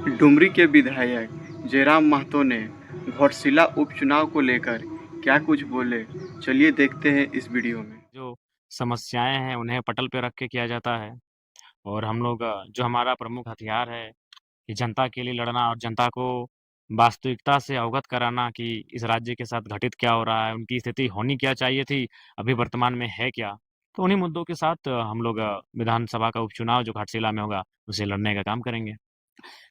डुमरी के विधायक जयराम महतो ने घोटशिला उपचुनाव को लेकर क्या कुछ बोले, चलिए देखते हैं इस वीडियो में। जो समस्याएँ हैं उन्हें पटल पे रख के किया जाता है और हम लोग जो हमारा प्रमुख हथियार है कि जनता के लिए लड़ना और जनता को वास्तविकता से अवगत कराना कि इस राज्य के साथ घटित क्या हो रहा है, उनकी स्थिति होनी क्या चाहिए थी, अभी वर्तमान में है क्या? तो उन्हीं मुद्दों के साथ हम लोग विधानसभा का उपचुनाव जो घाटशिला में होगा, उसे लड़ने का काम करेंगे।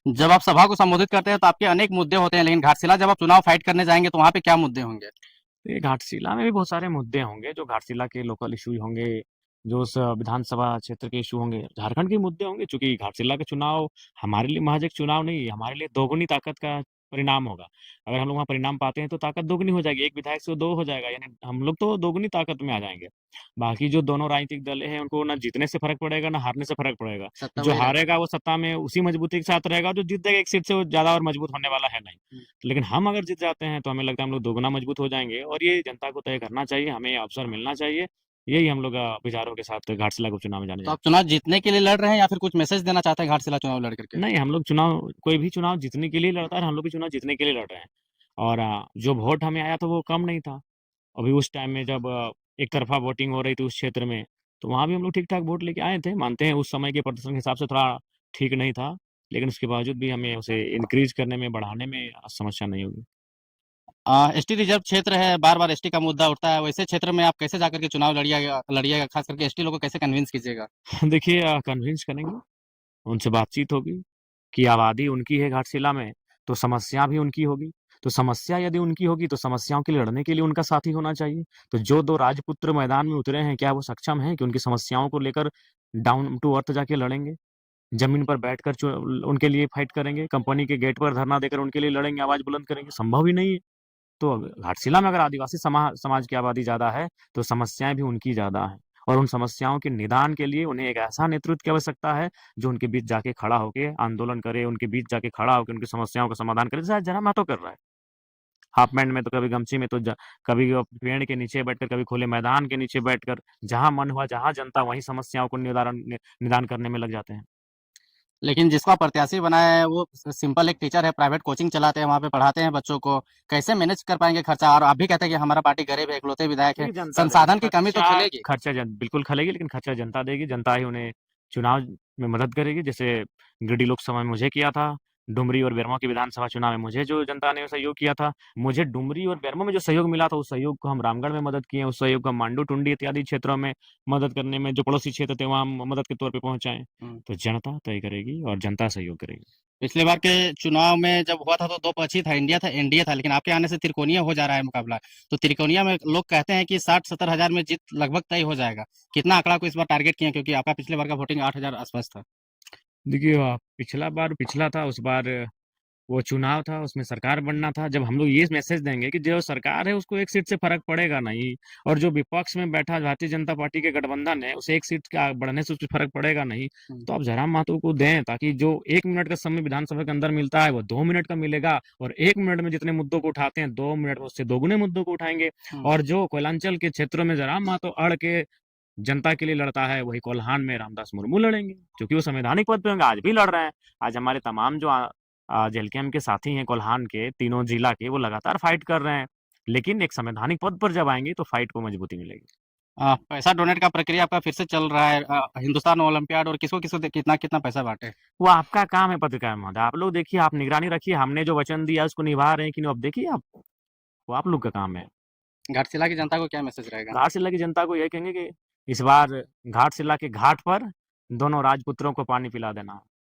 जब आप सभा को संबोधित करते हैं तो आपके अनेक मुद्दे होते हैं, लेकिन घाटशिला जब आप चुनाव फाइट करने जाएँगे तो वहाँ पे क्या मुद्दे होंगे? तो ये घाटशिला में भी बहुत सारे मुद्दे होंगे, जो घाटशिला के लोकल इश्यू होंगे, जो उस विधानसभा क्षेत्र के इश्यू होंगे, झारखंड के मुद्दे होंगे चूँकि घाटशिला का चुनाव हमारे लिए महज़ एक चुनाव नहीं है, हमारे लिए दोगुनी ताकत का परिणाम होगा। अगर हम लोग वहाँ परिणाम पाते हैं तो ताकत दोगुनी हो जाएगी, 1 विधायक से 2 हो जाएगा, यानी हम लोग तो दोगुनी ताकत में आ जाएँगे। बाकी जो दोनों राजनीतिक दल हैं, उनको ना जीतने से फ़र्क पड़ेगा, ना हारने से फ़र्क पड़ेगा। सत्ता जो वही रहेगा। हारेगा वो सत्ता में उसी मजबूती के साथ रहेगा, जो जीत जाएगा 1 सीट से वो ज़्यादा और मजबूत होने वाला है नहीं। हुँ। लेकिन हम अगर जीत जाते हैं तो हमें लगता है हम लोग दोगुना मजबूत हो जाएँगे और ये जनता को तय करना चाहिए, हमें अवसर मिलना चाहिए। यही हम लोग विचारों के साथ घाटशिला के उपचुनाव में जाने तो जा आप चुनाव जीतने के लिए लड़ रहे हैं या फिर कुछ मैसेज देना चाहते हैं घाटशिला चुनाव लड़ करके? नहीं, हम लोग चुनाव कोई भी चुनाव जीतने के लिए लड़ता है और हम लोग भी चुनाव जीतने के लिए लड़ रहे हैं। और जो वोट हमें आया था वो कम नहीं था। अभी उस टाइम में जब एक तरफ़ा वोटिंग हो रही थी उस क्षेत्र में, तो वहाँ भी हम लोग ठीक-ठाक वोट लेके आए थे। मानते हैं उस समय के प्रदर्शन के हिसाब से थोड़ा ठीक नहीं था, लेकिन उसके बावजूद भी हमें उसे इनक्रीज़ करने में, बढ़ाने में समस्या नहीं होगी। एसटी रिज़र्व क्षेत्र है, बार-बार एसटी का मुद्दा उठता है, वैसे क्षेत्र में आप कैसे जाकर के चुनाव लड़िएगा, खास करके एसटी लोगों को कैसे कन्विंस कीजिएगा? देखिए कन्विंस करेंगे, उनसे बातचीत होगी कि आबादी उनकी है घाटशिला में, तो समस्या भी उनकी होगी। तो समस्या यदि उनकी होगी, तो समस्याओं के लड़ने के लिए उनका साथी होना चाहिए। तो जो 2 राजपुत्र मैदान में उतरे हैं, क्या वो सक्षम हैं कि उनकी समस्याओं को लेकर डाउन टू अर्थ जाके लड़ेंगे? ज़मीन पर बैठकर उनके लिए फाइट करेंगे, कंपनी के गेट पर धरना देकर उनके लिए लड़ेंगे, आवाज़ बुलंद करेंगे, संभव ही नहीं है। तो घाटशिला में अगर आदिवासी समाज की आबादी ज़्यादा है, तो समस्याएँ भी उनकी ज़्यादा हैं और उन समस्याओं के निदान के लिए उन्हें एक ऐसा नेतृत्व की आवश्यकता है, जो उनके बीच जाके खड़ा होके आंदोलन करे, उनके बीच जाके खड़ा होके उनकी समस्याओं का समाधान करे, जैसा जयराम महतो कर रहा है। हाफ पैंट में तो कभी गमछी में तो कभी पेड़ के नीचे बैठकर, कभी खुले मैदान के नीचे बैठकर, जहाँ मन हुआ, जहाँ जनता वहीं समस्याओं को निदान करने में लग जाते हैं। लेकिन जिसको आप प्रत्याशी बनाए हैं वो सिंपल एक टीचर है, प्राइवेट कोचिंग चलाते हैं, वहाँ पे पढ़ाते हैं बच्चों को। कैसे मैनेज कर पाएँगे खर्चा? और आप भी कहते हैं कि हमारा पार्टी गरीब है, इकलौते विधायक हैं। देखिए जनता देगी, संसाधन की कमी तो खलेगी। खर्चा जन बिल्कुल खलेगी लेकिन खर्चा जनता देगी, जनता ही उन्हें चुनाव में मदद करेगी। जैसे गिरिडीह लोकसभा में मुझे किया था, डुमरी और बेरमो के विधानसभा चुनाव में मुझे जो जनता ने सहयोग किया था, मुझे डुमरी और बेरमो में जो सहयोग मिला था, उस सहयोग को हम रामगढ़ में मदद किए, उस सहयोग को हम मांडू, टुंडी इत्यादि क्षेत्रों में मदद करने में जो पड़ोसी क्षेत्र थे, वहाँ हम मदद के तौर पे पहुँचाएँ। हुँ। तो जनता तय करेगी और जनता सहयोग करेगी। पिछली बार के चुनाव में जब हुआ था तो 2 पक्ष ही था, इंडिया था एनडीए था, लेकिन आपके आने से त्रिकोणीय हो जा रहा है मुकाबला। तो त्रिकोणीय में लोग कहते हैं कि 60-70 हज़ार में जीत लगभग तय हो जाएगा। कितना आंकड़ा को इस बार टारगेट किए हैं? क्योंकि आपका पिछले बार का वोटिंग 8,000 आस-पास था। देखिए पिछला बार पिछला था, उस बार वो चुनाव था, उसमें सरकार बनना था। जब हम लोग ये मैसेज देंगे कि जो सरकार है उसको 1 सीट से फ़र्क पड़ेगा नहीं और जो विपक्ष में बैठा भारतीय जनता पार्टी के गठबंधन है, उसे 1 सीट का बढ़ने से उसपे फ़र्क पड़ेगा नहीं, हुँ। तो आप जयराम महतो को दें ताकि जो 1 मिनट का समय विधानसभा के अंदर मिलता है, वो 2 मिनट का मिलेगा और 1 मिनट में जितने मुद्दों को उठाते हैं, 2 मिनट में उससे दोगुने मुद्दों को उठाएँगे हुँ। और जो कोयलांचल के क्षेत्रों में जयराम महतो अड़ के जनता के लिए लड़ता है, वही कोल्हान में रामदास मुर्मू लड़ेंगे, क्योंकि वो संवैधानिक पद पे होंगे, आज भी लड़ रहे हैं। आज हमारे तमाम जो जेएलकेएम के साथी हैं कोल्हान के, तीनों जिला के, वो लगातार फाइट कर रहे हैं। लेकिन एक संवैधानिक पद पर जब आएँगे, तो फाइट को मजबूती मिलेगी। पैसा डोनेट का प्रक्रिया आपका फिर से चल रहा है। हिंदुस्तान ओलंपियाड और किसको-किसको कितना-कितना पैसा बाँटे? वो आपका काम है पत्रकार महोदय, आप लोग देखिए, आप निगरानी रखिए, हमने जो वचन दिया उसको निभा रहे हैं कि नहीं, अब देखिए आप, वो आप लोग का काम है। घाटशिला की जनता को क्या मैसेज रहेगा? घाटशिला की जनता को यही कहेंगे कि इस बार घाटशिला के घाट पर दोनों राजपुत्रों को पानी पिला देना।